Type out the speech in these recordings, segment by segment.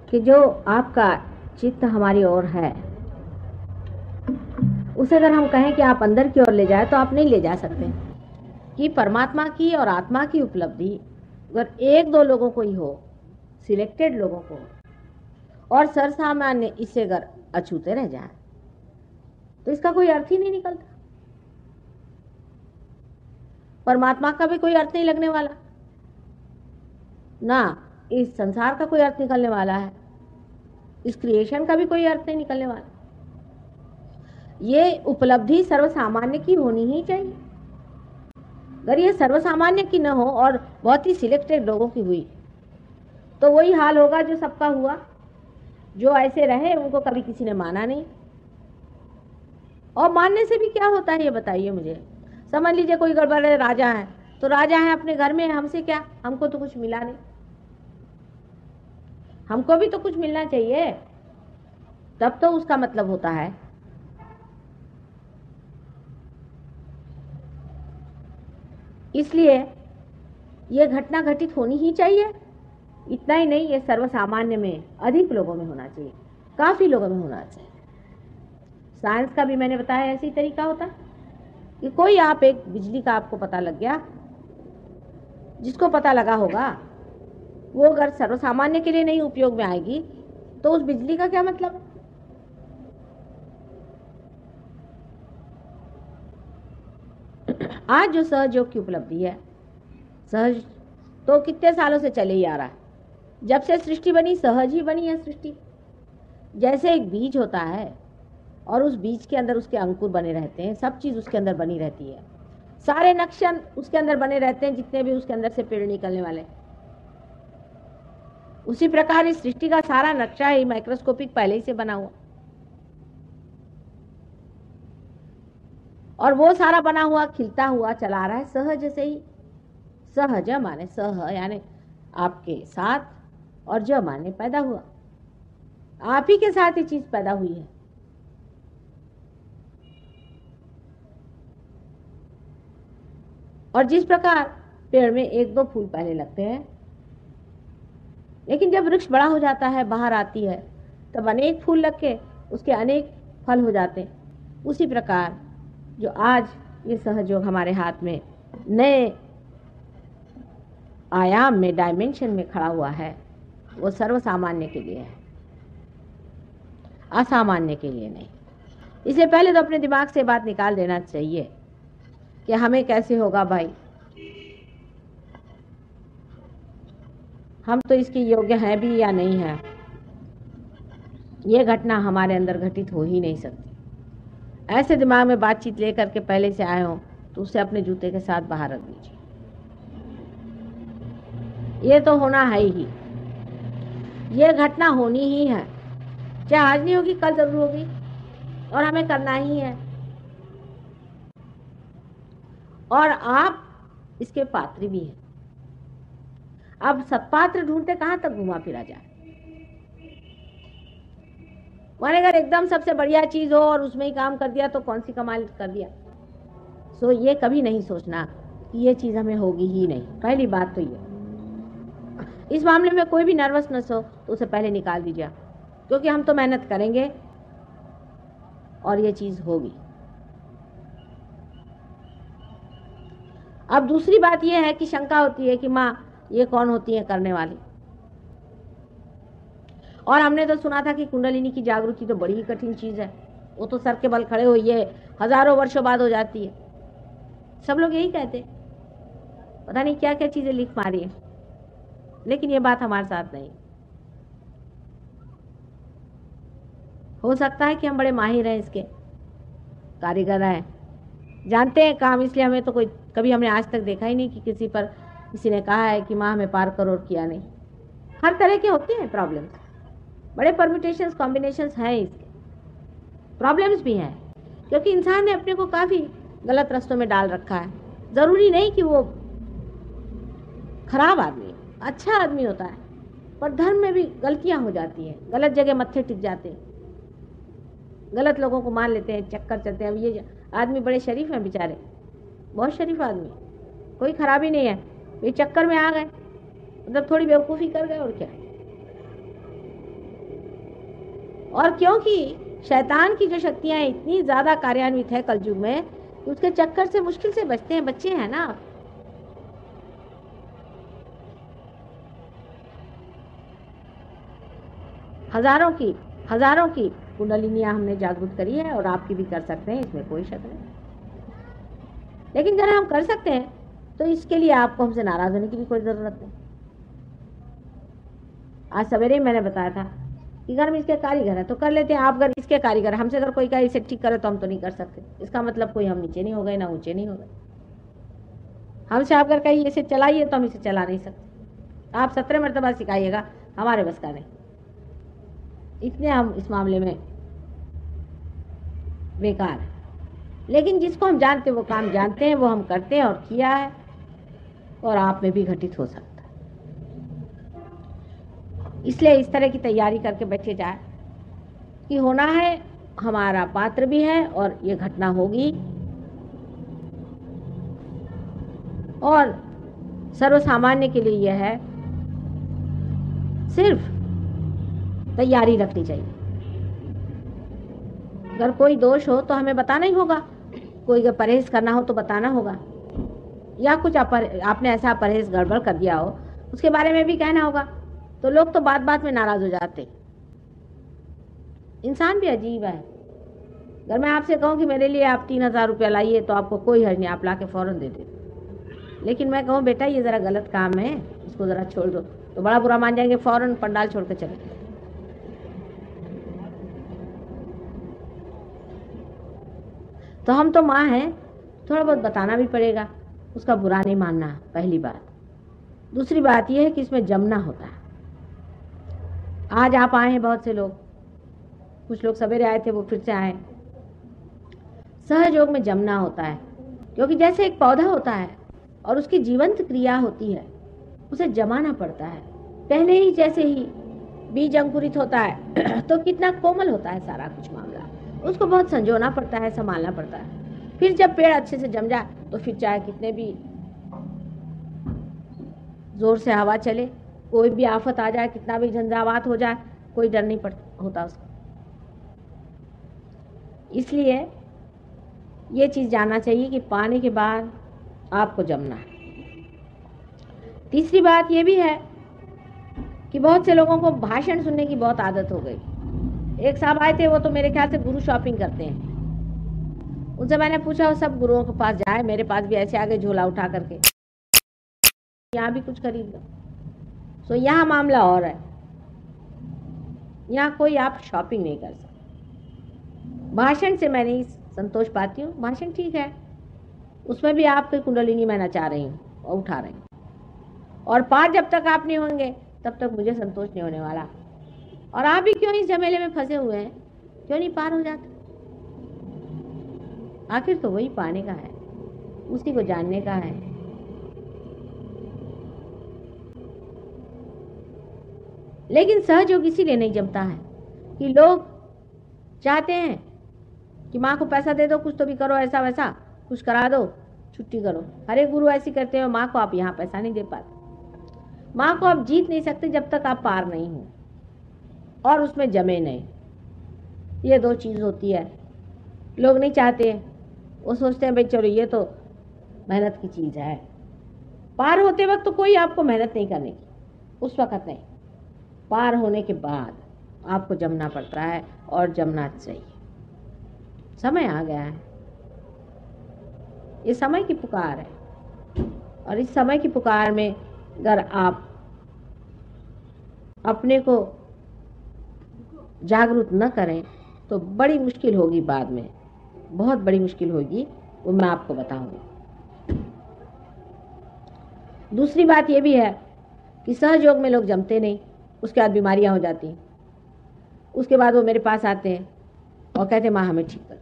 कि जो आपका चित्त हमारी ओर है, उसे अगर हम कहें कि आप अंदर की ओर ले जाए तो आप नहीं ले जा सकते। कि परमात्मा की और आत्मा की उपलब्धि अगर एक दो लोगों को ही हो, सिलेक्टेड लोगों को, और सरसामान्य इससे अगर अछूते रह जाए तो इसका कोई अर्थ ही नहीं निकलता। परमात्मा का भी कोई अर्थ नहीं लगने वाला, ना इस संसार का कोई अर्थ निकलने वाला है, इस क्रिएशन का भी कोई अर्थ नहीं निकलने वाला। ये उपलब्धि सर्वसामान्य की होनी ही चाहिए। अगर ये सर्वसामान्य की न हो और बहुत ही सिलेक्टेड लोगों की हुई तो वही हाल होगा जो सबका हुआ। जो ऐसे रहे उनको कभी किसी ने माना नहीं, और मानने से भी क्या होता है ये बताइए मुझे। समझ लीजिए कोई गड़बड़ है, राजा है तो राजा है अपने घर में, हमसे क्या, हमको तो कुछ मिला नहीं, हमको भी तो कुछ मिलना चाहिए, तब तो उसका मतलब होता है। इसलिए ये घटना घटित होनी ही चाहिए। इतना ही नहीं, ये सर्वसामान्य में अधिक लोगों में होना चाहिए, काफी लोगों में होना चाहिए। साइंस का भी मैंने बताया ऐसे ही तरीका होता कि कोई आप एक बिजली का आपको पता लग गया, जिसको पता लगा होगा वो अगर सर्वसामान्य के लिए नहीं उपयोग में आएगी तो उस बिजली का क्या मतलब। आज जो सहयोग की उपलब्धि है, सहज तो कितने सालों से चले ही आ रहा है। जब से सृष्टि बनी सहज ही बनी है सृष्टि। जैसे एक बीज होता है और उस बीज के अंदर उसके अंकुर बने रहते हैं, सब चीज उसके अंदर बनी रहती है, सारे नक्शे उसके अंदर बने रहते हैं, जितने भी उसके अंदर से पेड़ निकलने वाले। उसी प्रकार इस सृष्टि का सारा नक्शा ही माइक्रोस्कोपिक पहले ही से बना हुआ, और वो सारा बना हुआ खिलता हुआ चला रहा है सहज से ही। सहज माने सह यानी आपके साथ, और ज माने पैदा हुआ, आप ही के साथ ये चीज पैदा हुई है। और जिस प्रकार पेड़ में एक दो फूल पहले लगते हैं, लेकिन जब वृक्ष बड़ा हो जाता है, बाहर आती है, तब अनेक फूल लग के उसके अनेक फल हो जाते हैं। उसी प्रकार जो आज ये सहयोग हमारे हाथ में नए आयाम में, डायमेंशन में खड़ा हुआ है, वो सर्वसामान्य के लिए है, असामान्य के लिए नहीं। इसलिए पहले तो अपने दिमाग से बात निकाल देना चाहिए कि हमें कैसे होगा भाई, हम तो इसके योग्य हैं भी या नहीं है। ये घटना हमारे अंदर घटित हो ही नहीं सकती। ऐसे दिमाग में बातचीत लेकर के पहले से आए हो तो उसे अपने जूते के साथ बाहर रख दीजिए। ये तो होना है ही, ये घटना होनी ही है, चाहे आज नहीं होगी कल जरूर होगी, और हमें करना ही है। और आप इसके पात्र भी हैं। अब सत्पात्र ढूंढते कहां तक घुमा फिरा जाए। माने अगर एकदम सबसे बढ़िया चीज हो और उसमें ही काम कर दिया तो कौन सी कमाल कर दिया। सो ये कभी नहीं सोचना कि ये चीज हमें होगी ही नहीं। पहली बात तो ये, इस मामले में कोई भी नर्वसनेस हो तो उसे पहले निकाल दीजिए, क्योंकि हम तो मेहनत करेंगे और ये चीज होगी। अब दूसरी बात यह है कि शंका होती है कि माँ ये कौन होती है करने वाली। और हमने तो सुना था कि कुंडलिनी की जागृति तो बड़ी ही कठिन चीज है, वो तो सर के बल खड़े हुई है, हजारों वर्षों बाद हो जाती है। सब लोग यही कहते, पता नहीं क्या क्या चीजें लिख मारी है, लेकिन ये बात हमारे साथ नहीं। हो सकता है कि हम बड़े माहिर हैं, इसके कारीगर हैं, जानते हैं काम, इसलिए हमें तो कोई, कभी हमने आज तक देखा ही नहीं कि किसी पर किसी ने कहा है कि माँ हमें पार करो, और किया नहीं। हर तरह के होते हैं प्रॉब्लम्स, बड़े परम्यूटेशंस कॉम्बिनेशंस हैं, इसके प्रॉब्लम्स भी हैं, क्योंकि इंसान ने अपने को काफी गलत रास्तों में डाल रखा है। जरूरी नहीं कि वो खराब आदमी, अच्छा आदमी होता है, पर धर्म में भी गलतियां हो जाती हैं, गलत जगह मत्थे टिक जाते हैं, गलत लोगों को मान लेते हैं, चक्कर चलते हैं। अब ये आदमी बड़े शरीफ हैं बेचारे, बहुत शरीफ आदमी, कोई खराबी नहीं है, ये चक्कर में आ गए, मतलब थोड़ी बेवकूफ़ी कर गए और क्या। और क्योंकि शैतान की जो शक्तियां इतनी ज्यादा कार्यान्वित है कलयुग में, उसके चक्कर से मुश्किल से बचते हैं, बच्चे हैं ना। हजारों की कुंडलिनियां हमने जागृत करी है और आपकी भी कर सकते हैं, इसमें कोई शक नहीं। लेकिन अगर हम कर सकते हैं तो इसके लिए आपको हमसे नाराज होने की भी कोई जरूरत नहीं। आज सवेरे ही मैंने बताया था कि घर में इसके कारीगर है तो कर लेते हैं। आप अगर इसके कारीगर, हमसे अगर कोई कहे इसे ठीक करे तो हम तो नहीं कर सकते। इसका मतलब कोई हम नीचे नहीं हो गए ना ऊंचे नहीं हो गए। हमसे आप अगर कहिए इसे चलाइए तो हम इसे चला नहीं सकते। आप 17 मरतबा सिखाइएगा, हमारे बस का नहीं। इतने हम इस मामले में बेकार है। लेकिन जिसको हम जानते हैं वो काम जानते हैं, वो हम करते हैं और किया है, और आप में भी घटित हो सकता है। इसलिए इस तरह की तैयारी करके बैठे जाए कि होना है, हमारा पात्र भी है और ये घटना होगी, और सर्वसामान्य के लिए यह है, सिर्फ तैयारी रखनी चाहिए। अगर कोई दोष हो तो हमें बताना ही होगा, कोई परहेज करना हो तो बताना होगा, या कुछ आपने ऐसा परहेज गड़बड़ कर दिया हो उसके बारे में भी कहना होगा। तो लोग तो बात बात में नाराज हो जाते। इंसान भी अजीब है। अगर मैं आपसे कहूँ कि मेरे लिए आप 3000 रुपया लाइए तो आपको कोई हर्ज नहीं, आप ला के फौरन दे देते। लेकिन मैं कहूँ बेटा ये जरा गलत काम है, इसको जरा छोड़ दो, तो बड़ा बुरा मान जाएंगे, फौरन पंडाल छोड़ कर चले। तो हम तो माँ हैं, थोड़ा बहुत बताना भी पड़ेगा, उसका बुरा नहीं मानना, पहली बात। दूसरी बात यह है कि इसमें जमना होता है। आज आप आए हैं, बहुत से लोग, कुछ लोग सवेरे आए थे वो फिर से आए। सहयोग में जमना होता है, क्योंकि जैसे एक पौधा होता है और उसकी जीवंत क्रिया होती है, उसे जमाना पड़ता है। पहले ही जैसे ही बीज अंकुरित होता है तो कितना कोमल होता है सारा कुछ मामला, उसको बहुत संजोना पड़ता है, संभालना पड़ता है। फिर जब पेड़ अच्छे से जम जाए तो फिर चाहे कितने भी जोर से हवा चले, कोई भी आफत आ जाए, कितना भी झंझावात हो जाए, कोई डर नहीं होता उसका। इसलिए ये चीज जानना चाहिए कि पाने के बाद आपको जमना है। तीसरी बात ये भी है कि बहुत से लोगों को भाषण सुनने की बहुत आदत हो गई। एक साहब आए थे, वो तो मेरे ख्याल से गुरु शॉपिंग करते हैं। उनसे मैंने पूछा, वो सब गुरुओं के पास जाए, मेरे पास भी ऐसे आगे झोला उठा करके यहाँ भी कुछ खरीद लो। सो यहाँ मामला और है, यहाँ कोई आप शॉपिंग नहीं कर सकते। भाषण से मैं नहीं संतोष पाती हूँ। भाषण ठीक है, उसमें भी आपकी कुंडलिनी मैं नचा रही हूँ और उठा रही हूँ, और पार जब तक आप नहीं होंगे तब तक मुझे संतोष नहीं होने वाला। और आप भी क्यों इस झमेले में फंसे हुए हैं, क्यों नहीं पार हो जाते? आखिर तो वही पाने का है, उसी को जानने का है। लेकिन सहयोग इसीलिए नहीं जमता है कि लोग चाहते हैं कि माँ को पैसा दे दो, कुछ तो भी करो, ऐसा वैसा कुछ करा दो, छुट्टी करो। हर एक गुरु ऐसी करते हैं। माँ को आप यहाँ पैसा नहीं दे पाते। माँ को आप जीत नहीं सकते जब तक आप पार नहीं हो और उसमें जमे नहीं। ये दो चीज होती है। लोग नहीं चाहते, वो सोचते हैं भाई चलो ये तो मेहनत की चीज है। पार होते वक्त तो कोई आपको मेहनत नहीं करने की, उस वक्त नहीं। पार होने के बाद आपको जमना पड़ता है, और जमना चाहिए। समय आ गया है, ये समय की पुकार है, और इस समय की पुकार में अगर आप अपने को जागरूक न करें तो बड़ी मुश्किल होगी, बाद में बहुत बड़ी मुश्किल होगी, वो मैं आपको बताऊंगी। दूसरी बात ये भी है कि सहयोग में लोग जमते नहीं, उसके बाद बीमारियां हो जाती हैं। उसके बाद वो मेरे पास आते हैं और कहते हैं माँ हमें ठीक कर दो।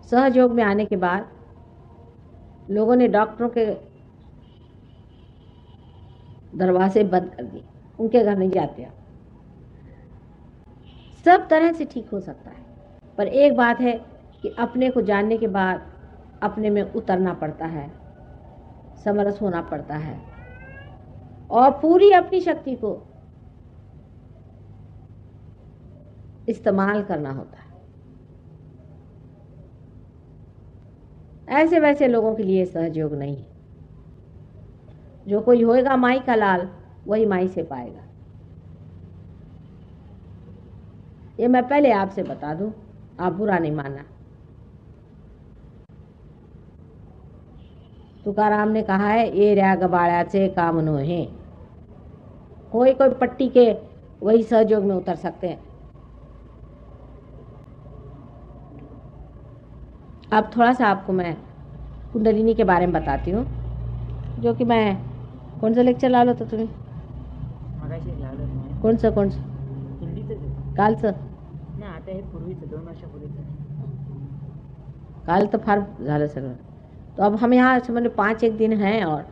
सहयोग में आने के बाद लोगों ने डॉक्टरों के दरवाजे बंद कर दिए, उनके घर नहीं जाते आप। सब तरह से ठीक हो सकता है, पर एक बात है कि अपने को जानने के बाद अपने में उतरना पड़ता है, समरस होना पड़ता है, और पूरी अपनी शक्ति को इस्तेमाल करना होता है। ऐसे वैसे लोगों के लिए सहयोग नहीं है। जो कोई होएगा माई का लाल, वही माई से पाएगा। ये मैं पहले आपसे बता दूं, आप बुरा नहीं मानना। तुकाराम ने कहा है, ये रया गबाड़्याचे काम नो है। कोई कोई पट्टी के वही सहयोग में उतर सकते हैं। अब थोड़ा सा आपको मैं कुंडलिनी के बारे में बताती हूँ, जो कि मैं कौन सा लेक्चर लावलं होतं तुम्ही? कौन सा कालचं? नाही, आता हे पूर्वीचं 2 वर्षापूर्वीचं. काल तो फार झालं सगळं. तो अब हम यहाँ समझ 5 दिन हैं और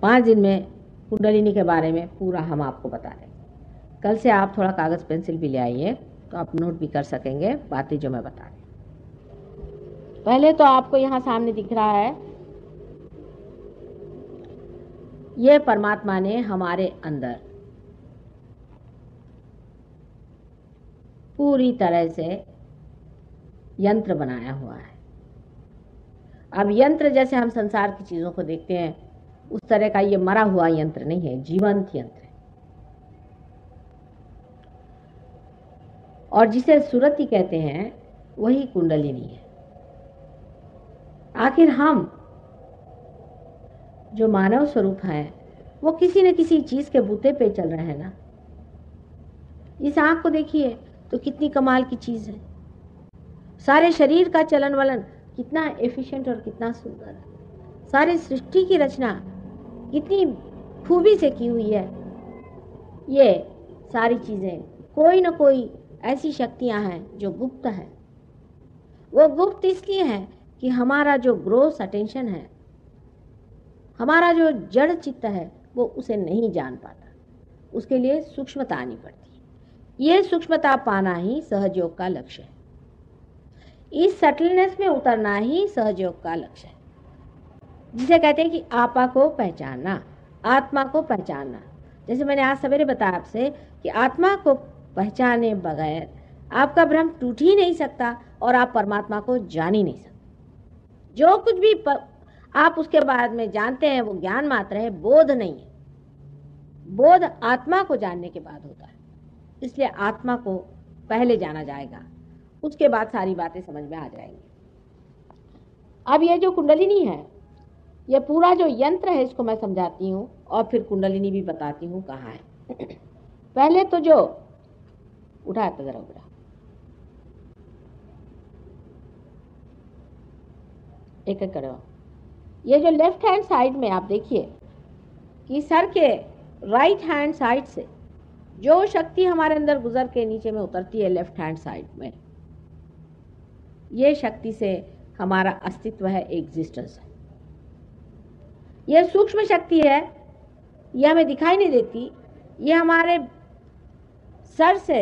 5 दिन में कुंडलिनी के बारे में पूरा हम आपको बता दें। कल से आप थोड़ा कागज़ पेंसिल भी ले आइए, तो आप नोट भी कर सकेंगे बातें जो मैं बता रही। पहले तो आपको यहाँ सामने दिख रहा है, ये परमात्मा ने हमारे अंदर पूरी तरह से यंत्र बनाया हुआ है। अब यंत्र जैसे हम संसार की चीज़ों को देखते हैं, उस तरह का ये मरा हुआ यंत्र नहीं है, जीवंत यंत्र है। और जिसे सुरति कहते हैं, वही कुंडलिनी है। आखिर हम जो मानव स्वरूप हैं, वो किसी न किसी चीज़ के बूते पे चल रहे हैं ना। इस आँख को देखिए तो कितनी कमाल की चीज़ है। सारे शरीर का चलन वलन कितना एफिशिएंट और कितना सुंदर है। सारी सृष्टि की रचना कितनी खूबी से की हुई है। ये सारी चीज़ें कोई न कोई ऐसी शक्तियां हैं जो गुप्त है। वो गुप्त इसलिए है कि हमारा जो ग्रोस अटेंशन है, हमारा जो जड़ चित्त है, वो उसे नहीं जान पाता। उसके लिए सूक्ष्मता आनी पड़ती है। ये सूक्ष्मता पाना ही सहयोग का लक्ष्य है। इस सटलनेस में उतरना ही सहयोग का लक्ष्य है, जिसे कहते हैं कि आपा को पहचानना, आत्मा को पहचानना। जैसे मैंने आज सवेरे बताया आपसे कि आत्मा को पहचाने बगैर आपका भ्रम टूट ही नहीं सकता और आप परमात्मा को जान ही नहीं सकते। जो कुछ भी आप उसके बाद में जानते हैं वो ज्ञान मात्र है, बोध नहीं है। बोध आत्मा को जानने के बाद होता है। इसलिए आत्मा को पहले जाना जाएगा, उसके बाद सारी बातें समझ में आ जाएंगी। अब ये जो कुंडलिनी है, ये पूरा जो यंत्र है, इसको मैं समझाती हूँ और फिर कुंडलिनी भी बताती हूँ कहाँ है। पहले तो जो उठा तो जरा उठा, एक एक करो। ये जो लेफ्ट हैंड साइड में आप देखिए कि सर के राइट हैंड साइड से जो शक्ति हमारे अंदर गुजर के नीचे में उतरती है, लेफ्ट हैंड साइड में, ये शक्ति से हमारा अस्तित्व है, एग्जिस्टेंस है। ये सूक्ष्म शक्ति है, ये हमें दिखाई नहीं देती। ये हमारे सर से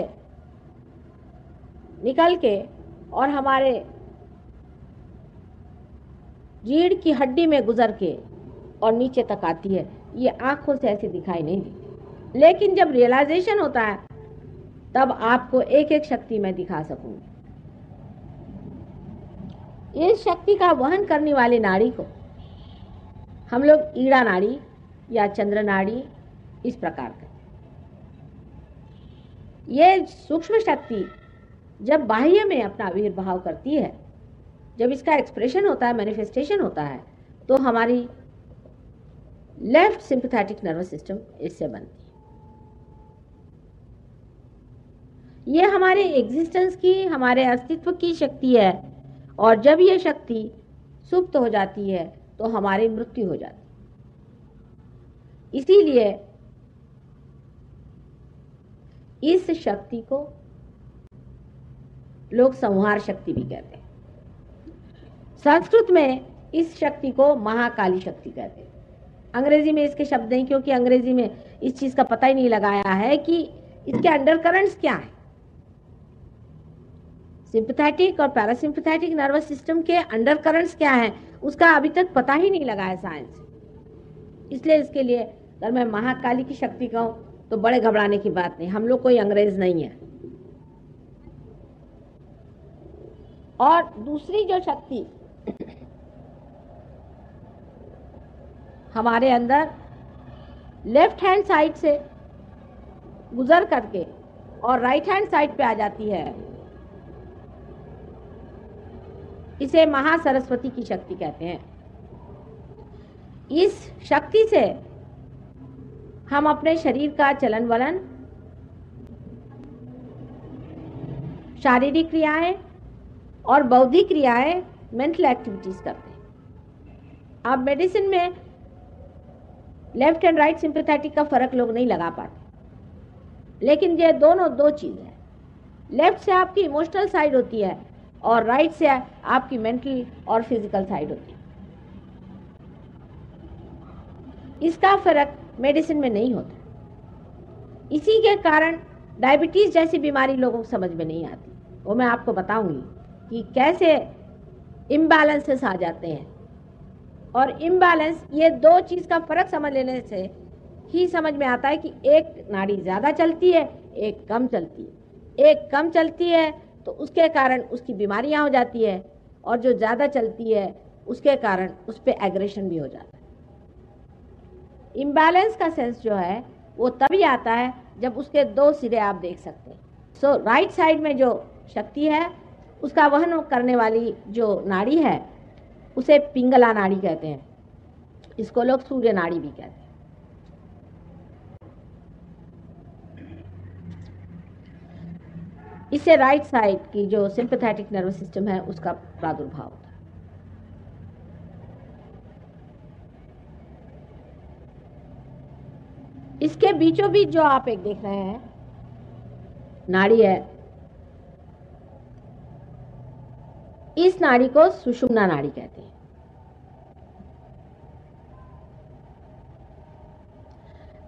निकल के और हमारे रीढ़ की हड्डी में गुजर के और नीचे तक आती है। ये आंखों से ऐसे दिखाई नहीं देती, लेकिन जब रियलाइजेशन होता है तब आपको एक एक शक्ति मैं दिखा सकूंगी। इस शक्ति का वहन करने वाली नाड़ी को हम लोग ईड़ा नाड़ी या चंद्र नाड़ी इस प्रकार का। ये सूक्ष्म शक्ति जब बाह्य में अपना आविर्भाव करती है, जब इसका एक्सप्रेशन होता है, मैनिफेस्टेशन होता है, तो हमारी लेफ्ट सिंपैथेटिक नर्वस सिस्टम इससे बनती है। ये हमारे एग्जिस्टेंस की, हमारे अस्तित्व की शक्ति है। और जब ये शक्ति सुप्त हो जाती है तो हमारी मृत्यु हो जाती है। इसीलिए इस शक्ति को लोग संहार शक्ति भी कहते हैं। संस्कृत में इस शक्ति को महाकाली शक्ति कहते हैं। अंग्रेजी में इसके शब्द नहीं, क्योंकि अंग्रेजी में इस चीज का पता ही नहीं लगाया है कि इसके अंडरकरंट्स क्या है। सिंपैथेटिक और पैरासिम्पैथेटिक नर्वस सिस्टम के अंडरकरंट्स क्या है, उसका अभी तक पता ही नहीं लगा है साइंस। इसलिए इसके लिए अगर मैं महाकाली की शक्ति कहूँ तो बड़े घबराने की बात नहीं। हम लोग कोई अंग्रेज नहीं है, और दूसरी जो शक्ति हमारे अंदर लेफ्ट हैंड साइड से गुजर करके और राइट हैंड साइड पे आ जाती है, इसे महासरस्वती की शक्ति कहते हैं। इस शक्ति से हम अपने शरीर का चलन वलन, शारीरिक क्रियाएं और बौद्धिक क्रियाएं, मेंटल एक्टिविटीज करते हैं। अब मेडिसिन में लेफ्ट एंड राइट सिंपैथेटिक का फर्क लोग नहीं लगा पाते, लेकिन ये दोनों दो चीज है। लेफ्ट से आपकी इमोशनल साइड होती है और राइट से आपकी मेंटल और फिजिकल साइड होती है। इसका फर्क मेडिसिन में नहीं होता। इसी के कारण डायबिटीज जैसी बीमारी लोगों को समझ में नहीं आती। वो मैं आपको बताऊंगी कि कैसे इम्बैलेंसेस आ जाते हैं। और इम्बैलेंस, ये दो चीज का फर्क समझ लेने से ही समझ में आता है कि एक नाड़ी ज्यादा चलती है, एक कम चलती है। एक कम चलती है तो उसके कारण उसकी बीमारियां हो जाती है, और जो ज्यादा चलती है उसके कारण उस पर एग्रेशन भी हो जाता है। इम्बैलेंस का सेंस जो है वो तभी आता है जब उसके दो सिरे आप देख सकते हैं। सो राइट साइड में जो शक्ति है उसका वहन करने वाली जो नाड़ी है उसे पिंगला नाड़ी कहते हैं। इसको लोग सूर्य नाड़ी भी कहते हैं। इससे राइट साइड की जो सिंपैथेटिक नर्वस सिस्टम है उसका प्रादुर्भाव होता है। इसके बीचों बीच जो आप एक देख रहे हैं नाड़ी है, इस नाड़ी को सुषुम्ना नाड़ी कहते हैं।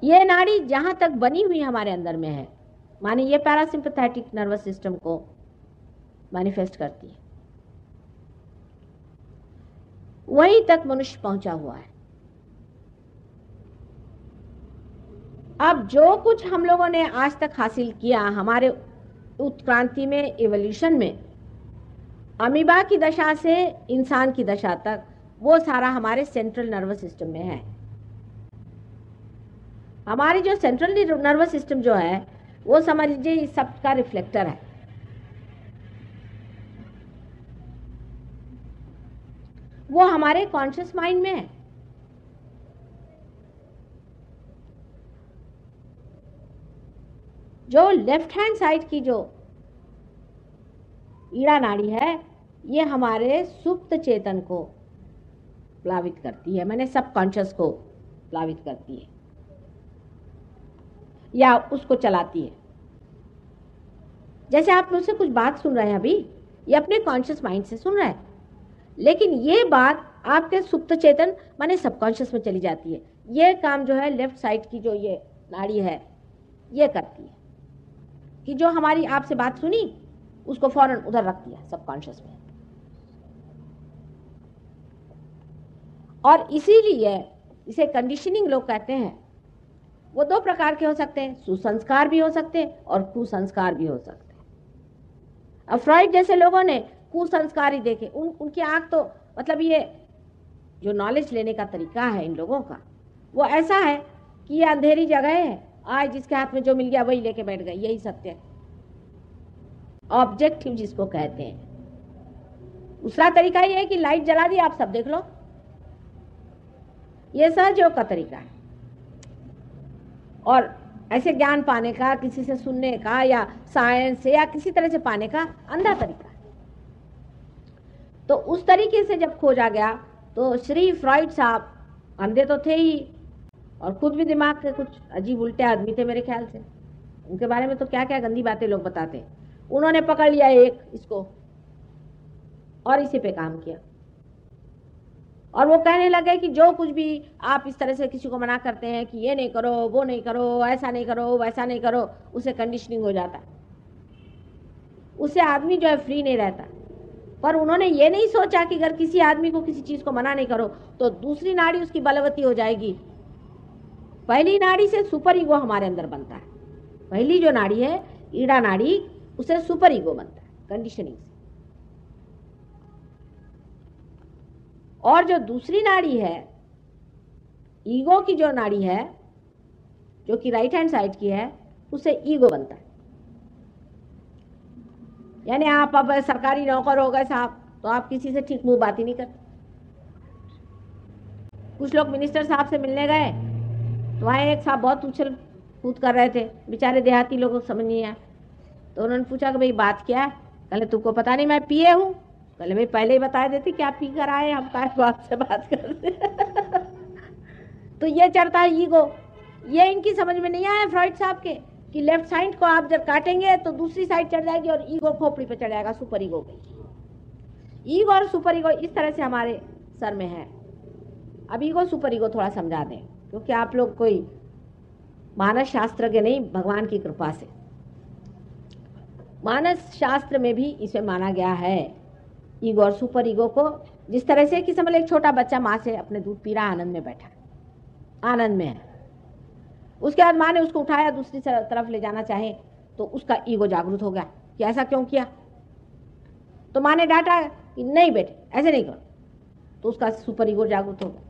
यह नाड़ी जहां तक बनी हुई हमारे अंदर में है, माने ये पैरासिम्पैथेटिक नर्वस सिस्टम को मैनिफेस्ट करती है, वहीं तक मनुष्य पहुंचा हुआ है। अब जो कुछ हम लोगों ने आज तक हासिल किया हमारे उत्क्रांति में, एवोल्यूशन में, अमीबा की दशा से इंसान की दशा तक, वो सारा हमारे सेंट्रल नर्वस सिस्टम में है। हमारी जो सेंट्रल नर्वस सिस्टम जो है वो समझ लीजिए इस सब का रिफ्लेक्टर है। वो हमारे कॉन्शियस माइंड में है। जो लेफ्ट हैंड साइड की जो ईड़ा नाड़ी है ये हमारे सुप्त चेतन को प्लावित करती है, मैंने सब कॉन्शियस को प्लावित करती है या उसको चलाती है। जैसे आप मुझसे कुछ बात सुन रहे हैं अभी, ये अपने कॉन्शियस माइंड से सुन रहे हैं, लेकिन ये बात आपके सुप्त चेतन माने सबकॉन्शियस में चली जाती है। ये काम जो है लेफ्ट साइड की जो ये नाड़ी है ये करती है कि जो हमारी आपसे बात सुनी उसको फौरन उधर रख दिया सबकॉन्शियस में। और इसीलिए इसे कंडीशनिंग लोग कहते हैं। वो दो प्रकार के हो सकते हैं, सुसंस्कार भी हो सकते हैं और कुसंस्कार भी हो सकते हैं। अब फ्रॉइड जैसे लोगों ने कुसंस्कार ही देखे, उनकी आंख तो मतलब ये जो नॉलेज लेने का तरीका है इन लोगों का वो ऐसा है कि ये अंधेरी जगह है, आज जिसके हाथ में जो मिल गया वही लेके बैठ गए, यही सत्य है, ऑब्जेक्टिव जिसको कहते हैं। दूसरा तरीका ये है कि लाइट जला दी, आप सब देख लो, ये सहजयोग का तरीका है। और ऐसे ज्ञान पाने का, किसी से सुनने का या साइंस से या किसी तरह से पाने का अंधा तरीका है। तो उस तरीके से जब खोजा गया तो श्री फ्रॉइड साहब अंधे तो थे ही और खुद भी दिमाग के कुछ अजीब उल्टे आदमी थे मेरे ख्याल से। उनके बारे में तो क्या क्या गंदी बातें लोग बताते हैं। उन्होंने पकड़ लिया एक इसको और इसी पे काम किया, और वो कहने लगे कि जो कुछ भी आप इस तरह से किसी को मना करते हैं कि ये नहीं करो, वो नहीं करो, ऐसा नहीं करो, वैसा नहीं करो, उसे कंडीशनिंग हो जाता है, उससे आदमी जो है फ्री नहीं रहता। पर उन्होंने ये नहीं सोचा कि अगर किसी आदमी को किसी चीज को मना नहीं करो तो दूसरी नाड़ी उसकी बलवती हो जाएगी। पहली नाड़ी से सुपर ईगो हमारे अंदर बनता है। पहली जो नाड़ी है ईड़ा नाड़ी, उसे सुपर ईगो बनता है कंडीशनिंग से। और जो दूसरी नाड़ी है, ईगो की जो नाड़ी है, जो कि राइट हैंड साइड की है, उससे ईगो बनता है। यानी आप अब सरकारी नौकर हो गए साहब, तो आप किसी से ठीक मुंह बात ही नहीं करते। कुछ लोग मिनिस्टर साहब से मिलने गए तो वहाँ एक साहब बहुत उछल कूद कर रहे थे, बेचारे देहाती लोगों को समझ नहीं आया। तो उन्होंने पूछा कि भाई बात क्या है? कहले तुमको पता नहीं मैं पिए हूँ। कहले भाई पहले ही बता देते क्या पी कर आए, हम काहे आपसे बात करते। तो ये चढ़ता है ईगो। ये इनकी समझ में नहीं आया फ्रॉइड साहब के कि लेफ्ट साइड को आप जब काटेंगे तो दूसरी साइड चढ़ जाएगी और ईगो खोपड़ी पे चढ़ जाएगा, सुपर ईगो पे। ईगो और सुपर ईगो इस तरह से हमारे सर में है। अब ईगो सुपर ईगो थोड़ा समझा दें, क्योंकि आप लोग कोई मानस शास्त्र के नहीं, भगवान की कृपा से। मानस शास्त्र में भी इसे माना गया है ईगो और सुपर ईगो को। जिस तरह से कि समझ एक छोटा बच्चा माँ से अपने दूध पी रहा, आनंद में बैठा, आनंद में है। उसके बाद माँ ने उसको उठाया, दूसरी तरफ ले जाना चाहे तो उसका ईगो जागृत हो गया कि ऐसा क्यों किया। तो माँ ने डांटा कि नहीं बेटे ऐसे नहीं करो, तो उसका सुपर ईगो जागृत हो गया।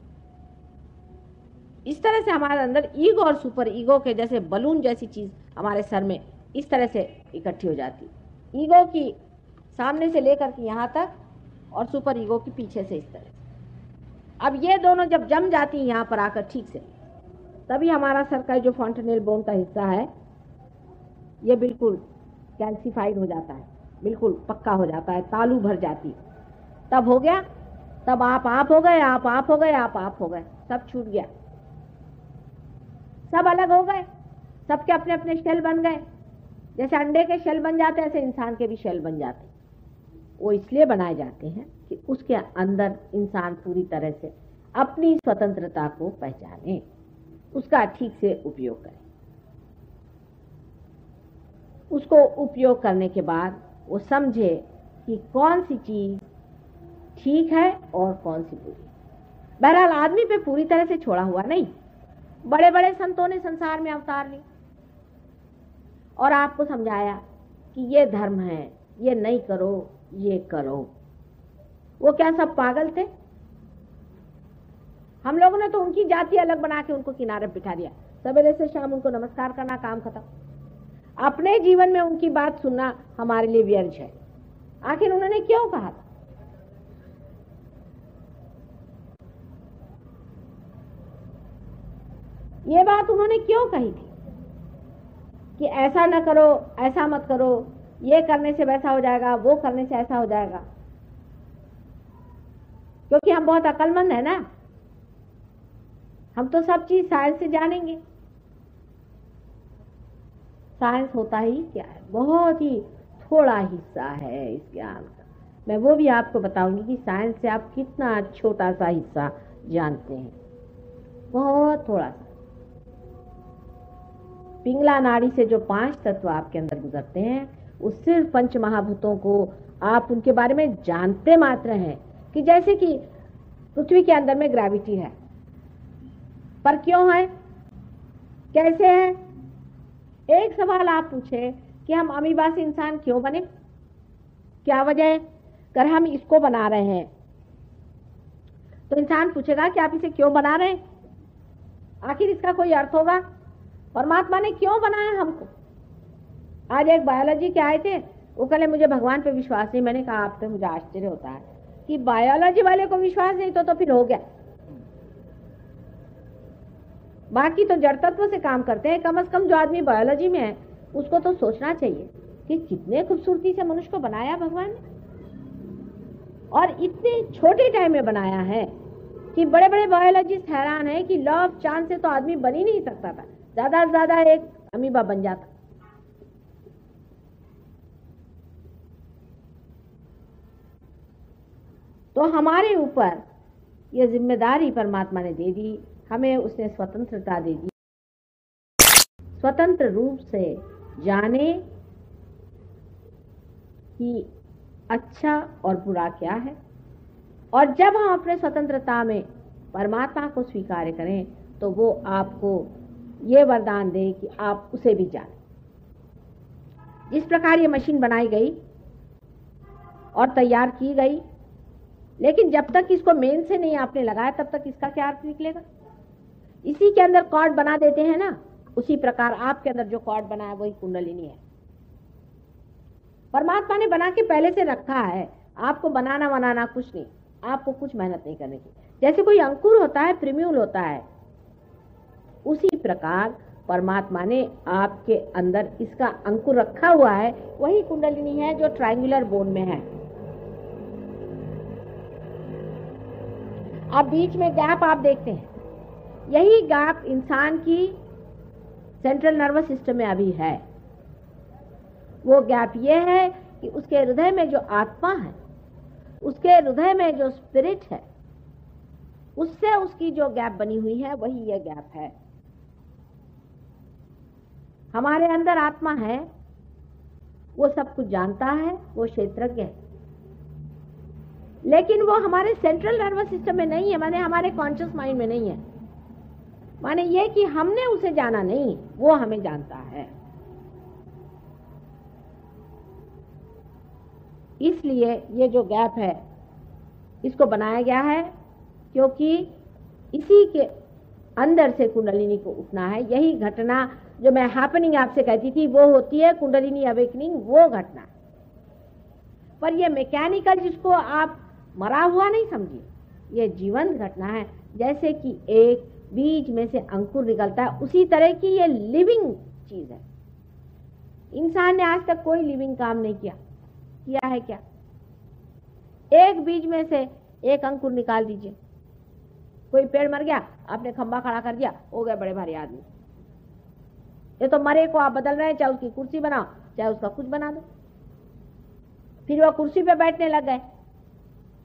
इस तरह से हमारे अंदर ईगो और सुपर ईगो के जैसे बलून जैसी चीज हमारे सर में इस तरह से इकट्ठी हो जाती। ईगो की सामने से लेकर के यहाँ तक और सुपर ईगो की पीछे से इस तरह से। अब ये दोनों जब जम जाती हैं यहाँ पर आकर ठीक से, तभी हमारा सर का जो फॉन्टेनेल बोन का हिस्सा है ये बिल्कुल कैल्सिफाइड हो जाता है, बिल्कुल पक्का हो जाता है, तालू भर जाती। तब हो गया, तब आप हो गए, आप हो गए, आप हो गए, सब छूट गया, सब अलग हो गए, सबके अपने अपने शेल बन गए। जैसे अंडे के शेल बन जाते हैं ऐसे इंसान के भी शेल बन जाते हैं। वो इसलिए बनाए जाते हैं कि उसके अंदर इंसान पूरी तरह से अपनी स्वतंत्रता को पहचाने, उसका ठीक से उपयोग करे। उसको उपयोग करने के बाद वो समझे कि कौन सी चीज ठीक है और कौन सी बुरी। बहरहाल आदमी पे पूरी तरह से छोड़ा हुआ नहीं। बड़े बड़े संतों ने संसार में अवतार लिए और आपको समझाया कि ये धर्म है, ये नहीं करो, ये करो। वो क्या सब पागल थे? हम लोगों ने तो उनकी जाति अलग बना के उनको किनारे बिठा दिया, सवेरे से शाम उनको नमस्कार करना, काम खत्म। अपने जीवन में उनकी बात सुनना हमारे लिए व्यर्थ है। आखिर उन्होंने क्यों कहा था? ये बात उन्होंने क्यों कही थी कि ऐसा न करो, ऐसा मत करो, ये करने से वैसा हो जाएगा, वो करने से ऐसा हो जाएगा? क्योंकि हम बहुत अक्लमंद है ना, हम तो सब चीज साइंस से जानेंगे। साइंस होता ही क्या है, बहुत ही थोड़ा हिस्सा है इस ज्ञान का। मैं वो भी आपको बताऊंगी कि साइंस से आप कितना छोटा सा हिस्सा जानते हैं, बहुत थोड़ा सा। पिंगला नाड़ी से जो 5 तत्व आपके अंदर गुजरते हैं, वो सिर्फ पंच महाभूतों को आप उनके बारे में जानते मात्र हैं। कि जैसे कि पृथ्वी के अंदर में ग्रेविटी है, पर क्यों है, कैसे है? एक सवाल आप पूछे कि हम अमीबा से इंसान क्यों बने, क्या वजह है? अगर हम इसको बना रहे हैं तो इंसान पूछेगा कि आप इसे क्यों बना रहे हैं, आखिर इसका कोई अर्थ होगा। परमात्मा ने क्यों बनाया हमको? आज एक बायोलॉजी के आए थे, वो कहले मुझे भगवान पे विश्वास नहीं। मैंने कहा आप पे मुझे आश्चर्य होता है कि बायोलॉजी वाले को विश्वास नहीं तो फिर हो गया। बाकी तो जड़ तत्व से काम करते हैं। कम से कम जो आदमी बायोलॉजी में है उसको तो सोचना चाहिए कि कितने खूबसूरती से मनुष्य को बनाया भगवान ने, और इतने छोटे टाइम में बनाया है कि बड़े बड़े बायोलॉजिस्ट हैरान है कि लॉ ऑफ चांस से तो आदमी बन ही नहीं सकता था, ज्यादा से ज्यादा एक अमीबा बन जाता। तो हमारे ऊपर यह जिम्मेदारी परमात्मा ने दे दी, हमें उसने स्वतंत्रता दे दी। स्वतंत्र रूप से जाने कि अच्छा और बुरा क्या है, और जब हम अपने स्वतंत्रता में परमात्मा को स्वीकार करें तो वो आपको ये वरदान दे कि आप उसे भी जानें। जिस प्रकार ये मशीन बनाई गई और तैयार की गई, लेकिन जब तक इसको मेन से नहीं आपने लगाया तब तक इसका क्या अर्थ निकलेगा। इसी के अंदर कॉर्ड बना देते हैं ना, उसी प्रकार आपके अंदर जो कॉर्ड बना है वही कुंडलिनी है। परमात्मा ने बना के पहले से रखा है, आपको बनाना कुछ नहीं, आपको कुछ मेहनत नहीं करने की। जैसे कोई अंकुर होता है, प्रिम्यूल होता है, उसी प्रकार परमात्मा ने आपके अंदर इसका अंकुर रखा हुआ है, वही कुंडलिनी है जो ट्रायंगुलर बोन में है। अब बीच में गैप आप देखते हैं, यही गैप इंसान की सेंट्रल नर्वस सिस्टम में अभी है। वो गैप ये है कि उसके हृदय में जो आत्मा है, उसके हृदय में जो स्पिरिट है, उससे उसकी जो गैप बनी हुई है वही ये गैप है। हमारे अंदर आत्मा है, वो सब कुछ जानता है, वो क्षेत्रज्ञ है, लेकिन वो हमारे सेंट्रल नर्वस सिस्टम में नहीं है, माने हमारे कॉन्शियस माइंड में नहीं है। माने ये कि हमने उसे जाना नहीं, वो हमें जानता है। इसलिए ये जो गैप है इसको बनाया गया है, क्योंकि इसी के अंदर से कुंडलिनी को उठना है। यही घटना जो मैं हैपनिंग आपसे कहती थी वो होती है कुंडलिनी अवेकनिंग, वो घटना। पर ये मैकेनिकल जिसको आप मरा हुआ नहीं समझिए, ये जीवंत घटना है। जैसे कि एक बीज में से अंकुर निकलता है, उसी तरह की ये लिविंग चीज है। इंसान ने आज तक कोई लिविंग काम नहीं किया है क्या? एक बीज में से एक अंकुर निकाल दीजिए, कोई पेड़ मर गया, आपने खंबा खड़ा कर दिया, हो गए बड़े भारी आदमी। ये तो मरे को आप बदल रहे हैं, चाहे उसकी कुर्सी बनाओ, चाहे उसका कुछ बना दो। फिर वो कुर्सी पे बैठने लग गए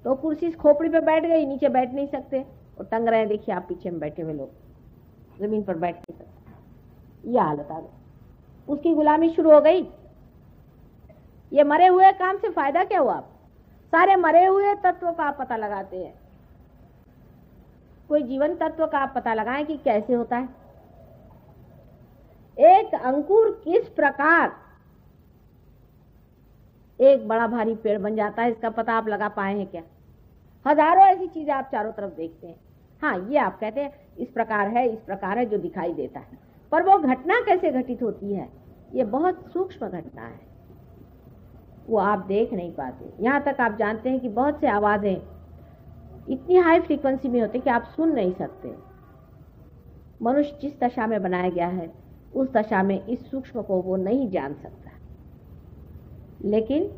तो कुर्सी खोपड़ी पे बैठ गई, नीचे बैठ नहीं सकते और टंग रहे हैं। देखिए आप पीछे में बैठे हुए लोग जमीन पर बैठ नहीं सकते, ये हालत आ गई। उसकी गुलामी शुरू हो गई। ये मरे हुए काम से फायदा क्या हुआ? आप सारे मरे हुए तत्वों का आप पता लगाते हैं, कोई जीवन तत्व का आप पता लगाएं कि कैसे होता है। एक अंकुर किस प्रकार एक बड़ा भारी पेड़ बन जाता है, इसका पता आप लगा पाए हैं क्या? हजारों ऐसी चीजें आप चारों तरफ देखते हैं। हाँ, ये आप कहते हैं इस प्रकार है, इस प्रकार है, जो दिखाई देता है, पर वो घटना कैसे घटित होती है, ये बहुत सूक्ष्म घटना है, वो आप देख नहीं पाते। यहां तक आप जानते हैं कि बहुत से आवाजें इतनी हाई फ्रीक्वेंसी में होती कि आप सुन नहीं सकते। मनुष्य जिस दशा में बनाया गया है उस दशा में इस सूक्ष्म को वो नहीं जान सकता, लेकिन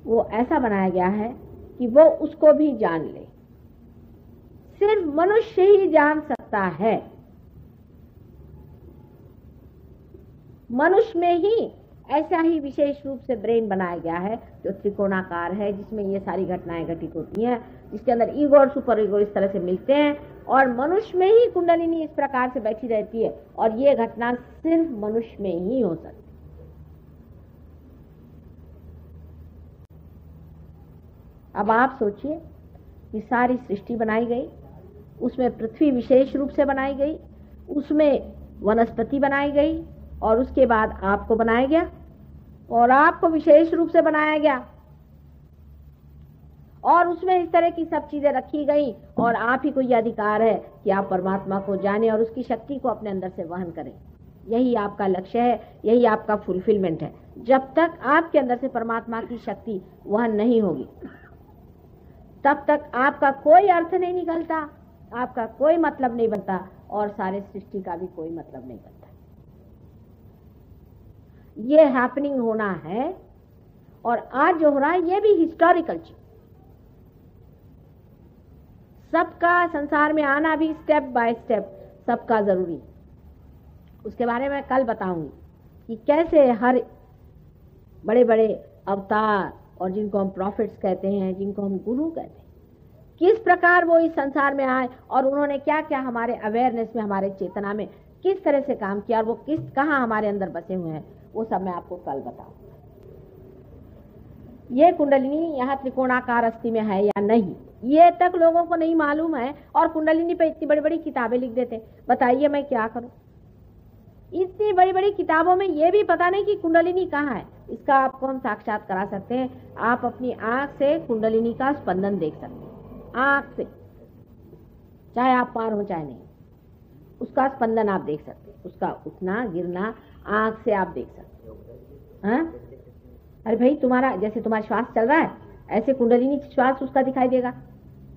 वो ऐसा बनाया गया है कि वो उसको भी जान ले। सिर्फ मनुष्य ही जान सकता है। मनुष्य में ही ऐसा ही विशेष रूप से ब्रेन बनाया गया है जो त्रिकोणाकार है, जिसमें ये सारी घटनाएं घटित होती हैं, जिसके अंदर ईगो और सुपर ईगो इस तरह से मिलते हैं, और मनुष्य में ही कुंडलिनी इस प्रकार से बैठी रहती है, और ये घटना सिर्फ मनुष्य में ही हो सकती है। अब आप सोचिए कि सारी सृष्टि बनाई गई, उसमें पृथ्वी विशेष रूप से बनाई गई, उसमें वनस्पति बनाई गई, और उसके बाद आपको बनाया गया, और आपको विशेष रूप से बनाया गया, और उसमें इस तरह की सब चीजें रखी गई, और आप ही को यह अधिकार है कि आप परमात्मा को जाने और उसकी शक्ति को अपने अंदर से वहन करें। यही आपका लक्ष्य है, यही आपका फुलफिलमेंट है। जब तक आपके अंदर से परमात्मा की शक्ति वहन नहीं होगी, तब तक आपका कोई अर्थ नहीं निकलता, आपका कोई मतलब नहीं बनता, और सारे सृष्टि का भी कोई मतलब नहीं बनता। ये हैपनिंग होना है, और आज जो हो रहा है ये भी हिस्टोरिकल चीज। सबका संसार में आना भी स्टेप बाय स्टेप सबका जरूरी, उसके बारे में कल बताऊंगी कि कैसे हर बड़े बड़े अवतार, और जिनको हम प्रॉफिट्स कहते हैं, जिनको हम गुरु कहते हैं, किस प्रकार वो इस संसार में आए, और उन्होंने क्या क्या हमारे अवेयरनेस में, हमारे चेतना में किस तरह से काम किया, और वो कहाँ हमारे अंदर बसे हुए हैं, वो सब मैं आपको कल बताऊंगा। ये कुंडलिनी यहाँ त्रिकोणाकार अस्थि में है या नहीं, ये तक लोगों को नहीं मालूम है, और कुंडलिनी पे इतनी बड़ी बड़ी किताबें लिख देते। बताइए मैं क्या करूं? इतनी बड़ी बड़ी किताबों में ये भी पता नहीं कि कुंडलिनी कहाँ है। इसका आपको हम साक्षात करा सकते हैं। आप अपनी आंख से कुंडलिनी का स्पंदन देख सकते हैं। आंख से, चाहे आप पार हो चाहे नहीं, उसका स्पंदन आप देख सकते हैं, उसका उठना गिरना आंख से आप देख सकते हो। हाँ, अरे भाई तुम्हारा जैसे तुम्हारा श्वास चल रहा है ऐसे कुंडलिनी श्वास उसका दिखाई देगा।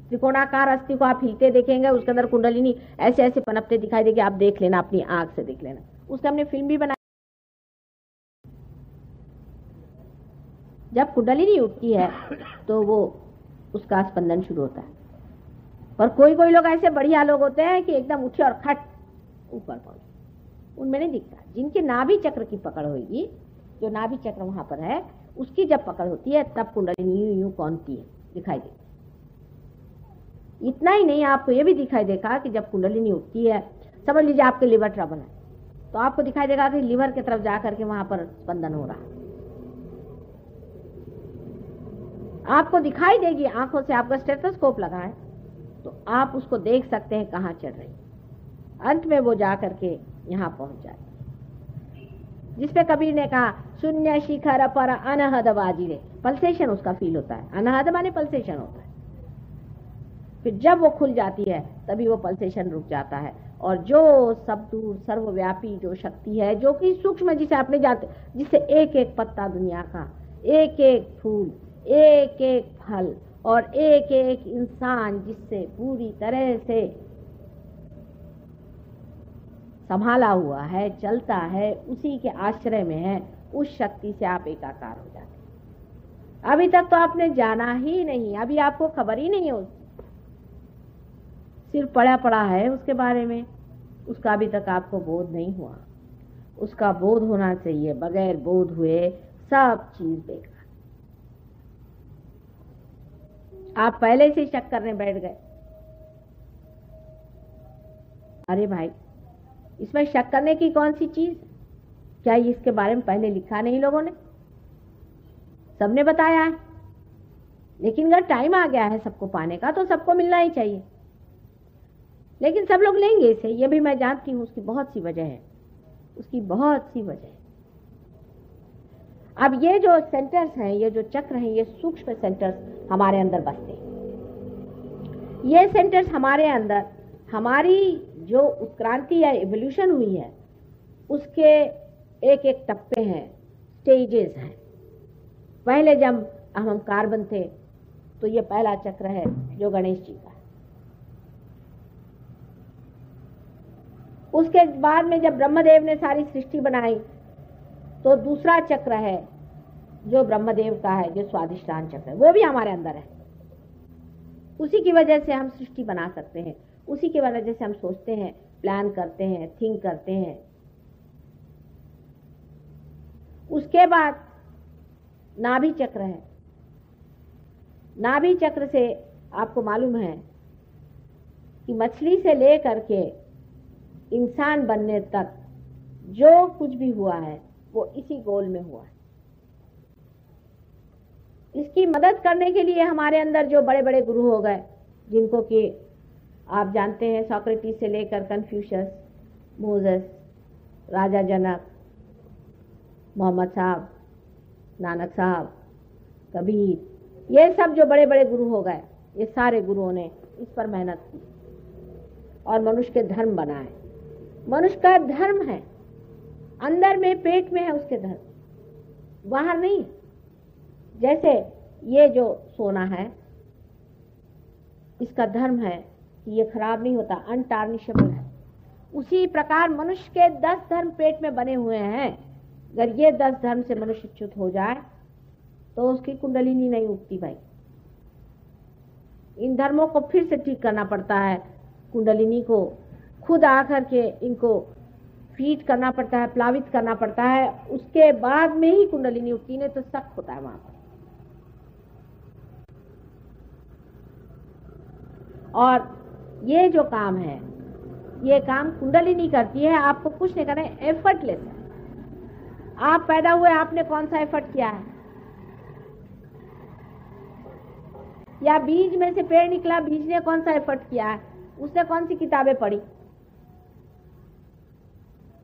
त्रिकोणाकार अस्थि को आप हिलते देखेंगे, उसके अंदर कुंडलिनी ऐसे ऐसे पनपते दिखाई देगी। आप देख लेना, अपनी आंख से देख लेना। उसका हमने फिल्म भी बनाई। जब कुंडलिनी उठती है तो वो उसका स्पंदन शुरू होता है। पर कोई कोई लोग ऐसे बढ़िया लोग होते हैं कि एकदम उठे और खट ऊपर पहुंचे, उनमें नहीं दिखता। जिनके नाभि चक्र की पकड़ होगी, जो नाभि चक्र वहां पर है, उसकी जब पकड़ होती है तब कुंडलिनी यूं यूं कौनती है, दिखाई देती। इतना ही नहीं, आपको ये भी दिखाई देगा कि जब कुंडलिनी उठती है, समझ लीजिए आपके लिवर ट्रबल है, तो आपको दिखाई देगा कि लिवर की तरफ जाकर के वहां पर स्पंदन हो रहा है। आपको दिखाई देगी आंखों से, आपका स्टेथोस्कोप लगा है तो आप उसको देख सकते हैं कहाँ चढ़ रही। अंत में वो जा करके यहाँ पहुंच जाती, जिसपे कबीर ने कहा शून्य शिखर पर अनहद बाजिरे, पल्सेशन उसका फील होता है। अनहद माने पल्सेशन होता है। फिर जब वो खुल जाती है तभी वो पल्सेशन रुक जाता है, और जो सब दूर सर्वव्यापी जो शक्ति है, जो कि सूक्ष्म, जिसे आपने जानते, जिससे एक एक पत्ता दुनिया का, एक एक फूल, एक एक फल और एक एक इंसान जिससे पूरी तरह से संभाला हुआ है, चलता है, उसी के आश्रय में है, उस शक्ति से आप एकाकार हो जाते हैं। अभी तक तो आपने जाना ही नहीं, अभी आपको खबर ही नहीं हो, सिर्फ पढ़ा पढ़ा है उसके बारे में, उसका अभी तक आपको बोध नहीं हुआ। उसका बोध होना चाहिए। बगैर बोध हुए सब चीज बेकार। आप पहले से शक करने बैठ गए, अरे भाई इसमें शक करने की कौन सी चीज, क्या इसके बारे में पहले लिखा नहीं लोगों ने? सबने बताया है, लेकिन अगर टाइम आ गया है सबको पाने का तो सबको मिलना ही चाहिए। लेकिन सब लोग लेंगे इसे, ये भी मैं जानती हूँ। उसकी बहुत सी वजह है, उसकी बहुत सी वजह है। अब ये जो सेंटर्स हैं, ये जो चक्र हैं, ये सूक्ष्म सेंटर्स हमारे अंदर बसते हैं। ये सेंटर्स हमारे अंदर, हमारी जो उत्क्रांति या एवोल्यूशन हुई है, उसके एक एक टप्पे हैं, स्टेजेस हैं। पहले जब हम कार्बन थे तो ये पहला चक्र है जो गणेश जी का है। उसके बाद में जब ब्रह्मदेव ने सारी सृष्टि बनाई तो दूसरा चक्र है जो ब्रह्मदेव का है, जो स्वादिष्ठान चक्र है, वो भी हमारे अंदर है। उसी की वजह से हम सृष्टि बना सकते हैं, उसी की वजह से हम सोचते हैं, प्लान करते हैं, थिंक करते हैं। उसके बाद नाभि चक्र है। नाभि चक्र से आपको मालूम है कि मछली से लेकर के इंसान बनने तक जो कुछ भी हुआ है वो इसी गोल में हुआ है। इसकी मदद करने के लिए हमारे अंदर जो बड़े बड़े गुरु हो गए, जिनको कि आप जानते हैं, सोक्रेटिस से लेकर कन्फ्यूशियस, मोजेस, राजा जनक, मोहम्मद साहब, नानक साहब, कबीर, ये सब जो बड़े बड़े गुरु हो गए, ये सारे गुरुओं ने इस पर मेहनत की और मनुष्य के धर्म बनाए। मनुष्य का धर्म है, अंदर में, पेट में है उसके धर्म, बाहर नहीं। जैसे ये जो सोना है, इसका धर्म है कि ये खराब नहीं होता, अनटार्निशेबल है। उसी प्रकार मनुष्य के 10 धर्म पेट में बने हुए हैं। अगर ये 10 धर्म से मनुष्य च्युत हो जाए तो उसकी कुंडलिनी नहीं उठती भाई। इन धर्मों को फिर से ठीक करना पड़ता है, कुंडलिनी को खुद आकर के इनको फीड करना पड़ता है, प्लावित करना पड़ता है, उसके बाद में ही कुंडलिनी उठती, नहीं तो सख्त होता है वहां पर। और ये जो काम है, ये काम कुंडलिनी करती है, आपको कुछ नहीं करना है, एफर्टलेस है। आप पैदा हुए, आपने कौन सा एफर्ट किया है? या बीज में से पेड़ निकला, बीज ने कौन सा एफर्ट किया है? उसने कौन सी किताबें पढ़ी?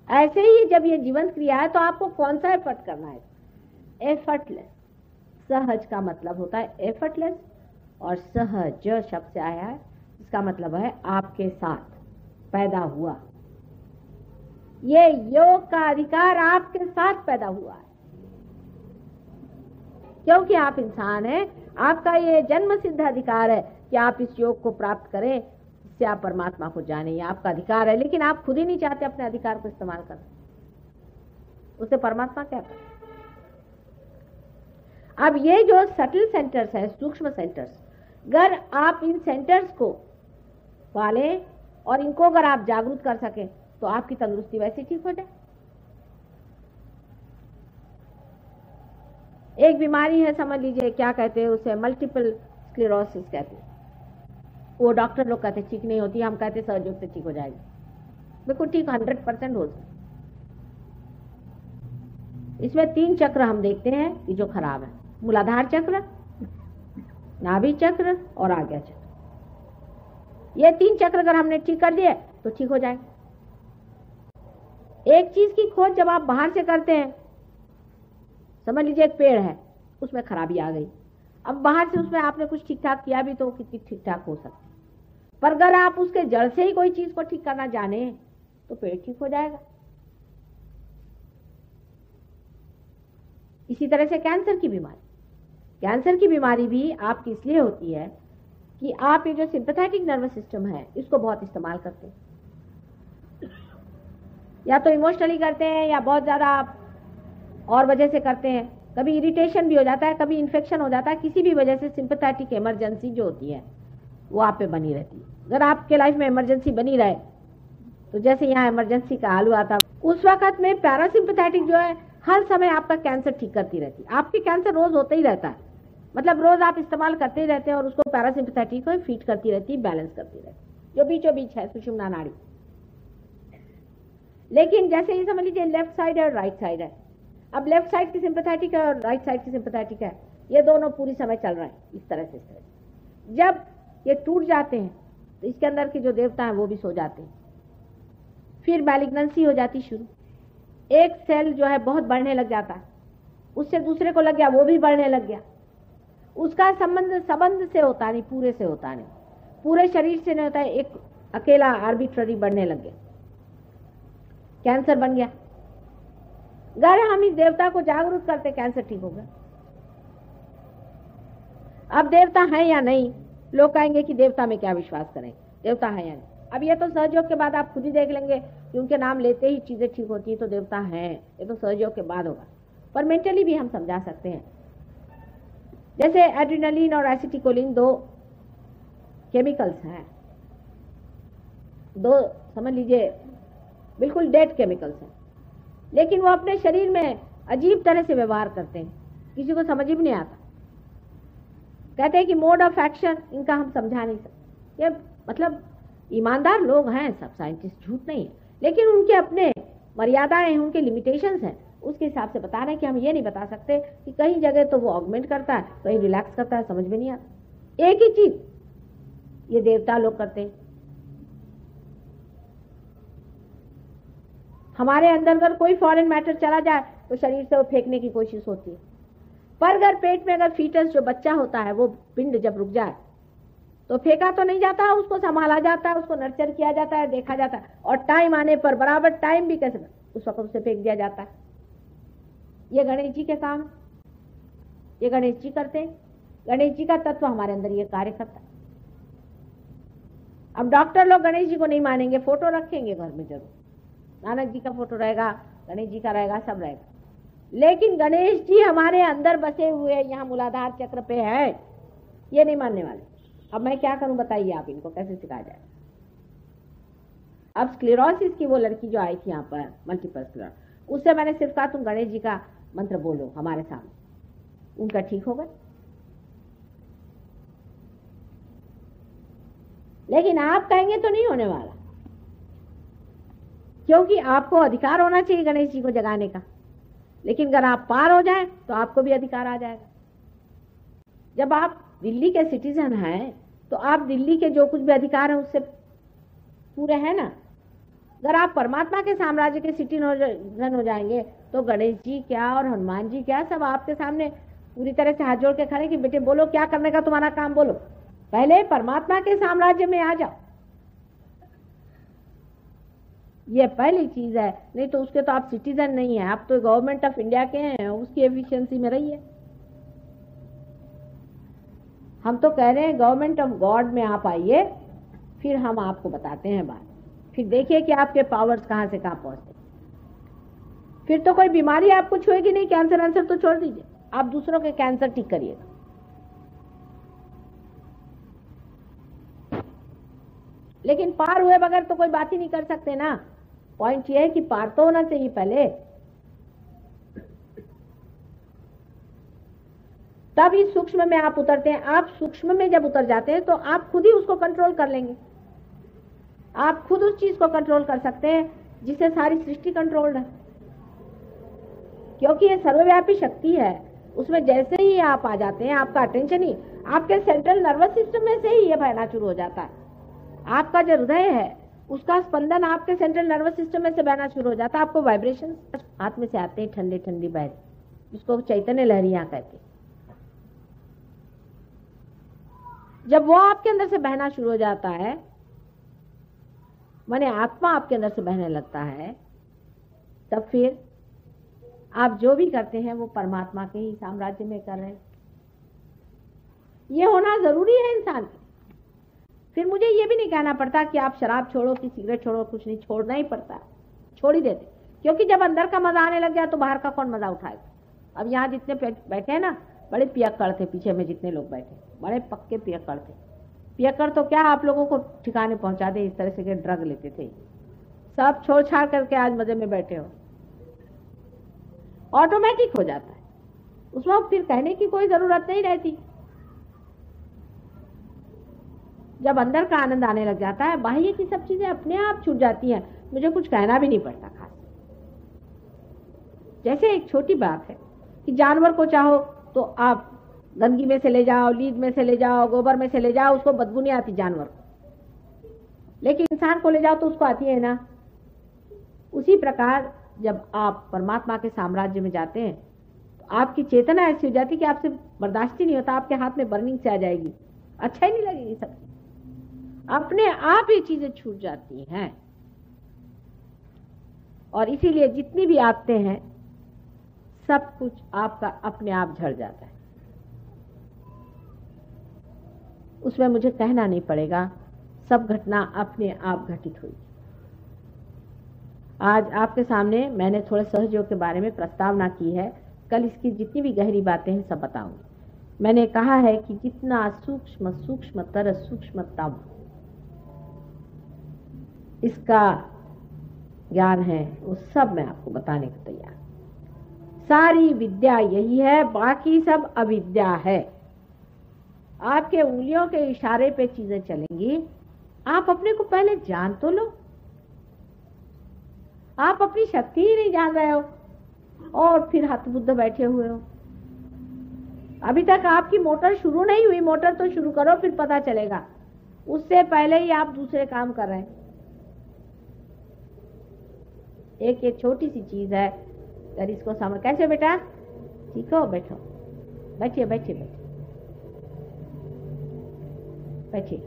ऐसे ही जब ये जीवंत क्रिया है तो आपको कौन सा एफर्ट करना है? एफर्टलेस। सहज का मतलब होता है एफर्टलेस, और सहज शब्द से आया है, इसका मतलब है आपके साथ पैदा हुआ। ये योग का अधिकार आपके साथ पैदा हुआ है, क्योंकि आप इंसान हैं। आपका ये जन्म सिद्ध अधिकार है कि आप इस योग को प्राप्त करें, इससे आप परमात्मा को जाने। ये आपका अधिकार है, लेकिन आप खुद ही नहीं चाहते अपने अधिकार को इस्तेमाल करना। उसे परमात्मा क्या करे? अब ये जो सटल सेंटर्स है, सूक्ष्म सेंटर्स, अगर आप इन सेंटर्स को पालें और इनको अगर आप जागरूक कर सकें तो आपकी तंदुरुस्ती वैसे ठीक हो जाए। एक बीमारी है, समझ लीजिए, क्या कहते हैं उसे, मल्टीपल स्क्लेरोसिस कहते हैं। वो डॉक्टर लोग कहते ठीक नहीं होती, हम कहते सहयोग से ठीक हो जाएगी। बिल्कुल ठीक 100% हो सकता। इसमें 3 चक्र हम देखते हैं कि जो खराब है, मूलाधार चक्र, नाभि चक्र और आज्ञा चक्र। ये 3 चक्र अगर हमने ठीक कर दिए तो ठीक हो जाएगा। एक चीज की खोज जब आप बाहर से करते हैं, समझ लीजिए एक पेड़ है, उसमें खराबी आ गई, अब बाहर से उसमें आपने कुछ ठीक ठाक किया भी तो कितनी ठीक ठाक हो सकती, पर अगर आप उसके जड़ से ही कोई चीज को ठीक करना जाने तो पेड़ ठीक हो जाएगा। इसी तरह से कैंसर की बीमारी भी आपकी इसलिए होती है कि आप ये जो सिंपैथेटिक नर्वस सिस्टम है इसको बहुत इस्तेमाल करते हैं, या तो इमोशनली करते हैं या बहुत ज्यादा आप और वजह से करते हैं। कभी इरिटेशन भी हो जाता है, कभी इन्फेक्शन हो जाता है, किसी भी वजह से सिंपैथेटिक इमरजेंसी जो होती है वो आप पे बनी रहती है। अगर आपके लाइफ में इमरजेंसी बनी रहे तो जैसे यहाँ इमरजेंसी का हाल हुआ था, उस वक्त में पैरासिम्पैथेटिक जो है हर समय आपका कैंसर ठीक करती रहती है। आपके कैंसर रोज होता ही रहता है, मतलब रोज आप इस्तेमाल करते ही रहते हैं और उसको पैरासिम्पैथेटिक को फीड करती रहती है, बैलेंस करती रहती है, जो बीचों बीच है सुषुम्ना नाड़ी। लेकिन जैसे ये समझ लीजिए लेफ्ट साइड है और राइट साइड है। अब लेफ्ट साइड की सिंपैथेटिक है और राइट साइड की सिंपैथेटिक है, ये दोनों पूरी समय चल रहे हैं इस तरह से। जब ये टूट जाते हैं तो इसके अंदर के जो देवता हैं वो भी सो जाते हैं, फिर मैलिग्नेंसी हो जाती शुरू। एक सेल जो है बहुत बढ़ने लग जाता है, उससे दूसरे को लग गया, वो भी बढ़ने लग गया। उसका संबंध से होता नहीं, पूरे से होता नहीं, पूरे शरीर से नहीं होता है, एक अकेला आर्बिट्ररी बढ़ने लग गया, कैंसर बन गया। अगर हम इस देवता को जागरूक करते कैंसर ठीक होगा। अब देवता है या नहीं, लोग कहेंगे कि देवता में क्या विश्वास करें, देवता है या नहीं। अब ये तो सहयोग के बाद आप खुद ही देख लेंगे कि उनके नाम लेते ही चीजें ठीक होती है, तो देवता है, ये तो सहयोग के बाद होगा। पर मेंटली भी हम समझा सकते हैं। जैसे एड्रेनलिन और एसिटिकोलिन 2 केमिकल्स हैं, 2 समझ लीजिए बिल्कुल डेड केमिकल्स हैं, लेकिन वो अपने शरीर में अजीब तरह से व्यवहार करते हैं, किसी को समझ ही नहीं आता। कहते हैं कि मोड ऑफ एक्शन इनका हम समझा नहीं सकते। ये मतलब ईमानदार लोग हैं सब, साइंटिस्ट, झूठ नहीं है, लेकिन उनके अपने मर्यादाएं हैं, उनके लिमिटेशंस हैं, उसके हिसाब से बता रहे हैं कि हम ये नहीं बता सकते कि कहीं जगह तो वो ऑगमेंट करता है, कहीं रिलैक्स करता है, समझ में नहीं आता। एक ही चीज ये देवता लोग करते हैं। हमारे अंदर अगर कोई फॉरेन मैटर चला जाए तो शरीर से वो फेंकने की कोशिश होती है, पर अगर पेट में अगर फीटस जो बच्चा होता है वो पिंड जब रुक जाए तो फेंका तो नहीं जाता, उसको संभाला जाता है, उसको नर्चर किया जाता है, देखा जाता है, और टाइम आने पर बराबर टाइम भी कैसे उस वक्त उसे फेंक दिया जाता है। ये गणेश जी के काम, ये गणेश जी करते हैं। गणेश जी का तत्व हमारे अंदर ये कार्य करता है। अब डॉक्टर लोग गणेश जी को नहीं मानेंगे, फोटो रखेंगे घर में जरूर, नानक जी का फोटो रहेगा, गणेश जी का रहेगा, सब रहेगा, लेकिन गणेश जी हमारे अंदर बसे हुए यहाँ मूलाधार चक्र पे है, ये नहीं मानने वाले। अब मैं क्या करूं बताइए, आप इनको कैसे सिखाया जाए। अब स्क्लेरोसिस की वो लड़की जो आई थी यहाँ पर, मल्टीपल स्क्लेरोसिस, उससे मैंने सिर्फ कहा तुम गणेश जी का मंत्र बोलो हमारे सामने, उनका ठीक होगा। लेकिन आप कहेंगे तो नहीं होने वाला, क्योंकि आपको अधिकार होना चाहिए गणेश जी को जगाने का, लेकिन अगर आप पार हो जाए तो आपको भी अधिकार आ जाएगा। जब आप दिल्ली के सिटीजन हैं तो आप दिल्ली के जो कुछ भी अधिकार है उससे पूरे हैं ना। अगर आप परमात्मा के साम्राज्य के सिटीजन हो जाएंगे तो गणेश जी क्या और हनुमान जी क्या, सब आपके सामने पूरी तरह से हाथ जोड़ के खड़े कि बेटे बोलो क्या करने का तुम्हारा काम, बोलो, पहले परमात्मा के साम्राज्य में आ जाओ। ये पहली चीज है, नहीं तो उसके तो आप सिटीजन नहीं है, आप तो गवर्नमेंट ऑफ इंडिया के हैं, उसकी एफिशिएंसी में रहिए। हम तो कह रहे हैं गवर्नमेंट ऑफ गॉड में आप आइए, फिर हम आपको बताते हैं बात, फिर देखिए कि आपके पावर्स कहां से कहां पहुंचते। फिर तो कोई बीमारी आपको छुएगी नहीं, कैंसर आंसर तो छोड़ दीजिए, आप दूसरों के कैंसर ठीक करिएगा। लेकिन पार हुए बगैर तो कोई बात ही नहीं कर सकते ना। पॉइंट ये है कि पार तो होना चाहिए पहले, तब इस सूक्ष्म में आप उतरते हैं। आप सूक्ष्म में जब उतर जाते हैं तो आप खुद ही उसको कंट्रोल कर लेंगे, आप खुद उस चीज को कंट्रोल कर सकते हैं जिससे सारी सृष्टि कंट्रोल्ड है, क्योंकि ये सर्वव्यापी शक्ति है। उसमें जैसे ही आप आ जाते हैं, आपका अटेंशन ही आपके सेंट्रल नर्वस सिस्टम में से ही ये बहना शुरू हो जाता है। आपका जो हृदय है उसका स्पंदन आपके सेंट्रल नर्वस सिस्टम में से बहना शुरू हो जाता है। आपको वाइब्रेशन हाथ में से आते हैं, ठंडे ठंडी बहर, जिसको चैतन्य लहरियां कहते हैं। जब वो आपके अंदर से बहना शुरू हो जाता है, माने आत्मा आपके अंदर से बहने लगता है, तब फिर आप जो भी करते हैं वो परमात्मा के ही साम्राज्य में कर रहे हैं। ये होना जरूरी है इंसान के। फिर मुझे ये भी नहीं कहना पड़ता कि आप शराब छोड़ो कि सिगरेट छोड़ो, कुछ नहीं, छोड़ना ही पड़ता, छोड़ ही देते, क्योंकि जब अंदर का मजा आने लग गया तो बाहर का कौन मजा उठाएगा। अब यहाँ जितने बैठे हैं ना, बड़े पियक्कड़ थे, पीछे में जितने लोग बैठे बड़े पक्के पियक्कड़ थे। पियक्कड़ तो क्या आप लोगों को ठिकाने पहुंचा दे, इस तरह से के ड्रग लेते थे, सब छोड़ छाड़ करके आज मजे में बैठे हो। ऑटोमेटिक हो जाता है, उसमें फिर कहने की कोई जरूरत नहीं रहती। जब अंदर का आनंद आने लग जाता है, बाह्य की सब चीजें अपने आप छूट जाती हैं, मुझे कुछ कहना भी नहीं पड़ता खास। जैसे एक छोटी बात है कि जानवर को चाहो तो आप गंदगी में से ले जाओ, लीद में से ले जाओ, गोबर में से ले जाओ, उसको बदबू नहीं आती जानवर को, लेकिन इंसान को ले जाओ तो उसको आती है ना। उसी प्रकार जब आप परमात्मा के साम्राज्य में जाते हैं तो आपकी चेतना ऐसी हो जाती है कि आपसे बर्दाश्त ही नहीं होता, आपके हाथ में बर्निंग से आ जाएगी, अच्छा ही नहीं लगेगी, सब अपने आप ये चीजें छूट जाती हैं। और इसीलिए जितनी भी आते हैं सब कुछ आपका अपने आप झड़ जाता है, उसमें मुझे कहना नहीं पड़ेगा, सब घटना अपने आप घटित हुई। आज आपके सामने मैंने थोड़े सहयोग के बारे में प्रस्तावना की है, कल इसकी जितनी भी गहरी बातें हैं सब बताऊंगी। मैंने कहा है कि जितना सूक्ष्म सूक्ष्मतर सूक्ष्मतम इसका ज्ञान है वो सब मैं आपको बताने को तैयार। सारी विद्या यही है, बाकी सब अविद्या है। आपके उंगलियों के इशारे पे चीजें चलेंगी, आप अपने को पहले जान तो लो। आप अपनी शक्ति ही नहीं जान रहे हो और फिर हतबुद्ध बैठे हुए हो। अभी तक आपकी मोटर शुरू नहीं हुई, मोटर तो शुरू करो फिर पता चलेगा, उससे पहले ही आप दूसरे काम कर रहे हैं। एक ये छोटी सी चीज है, अगर इसको समझ, कैसे बेटा, ठीक हो, बैठो, बैठिए बैठिए बैठिए बैठिए।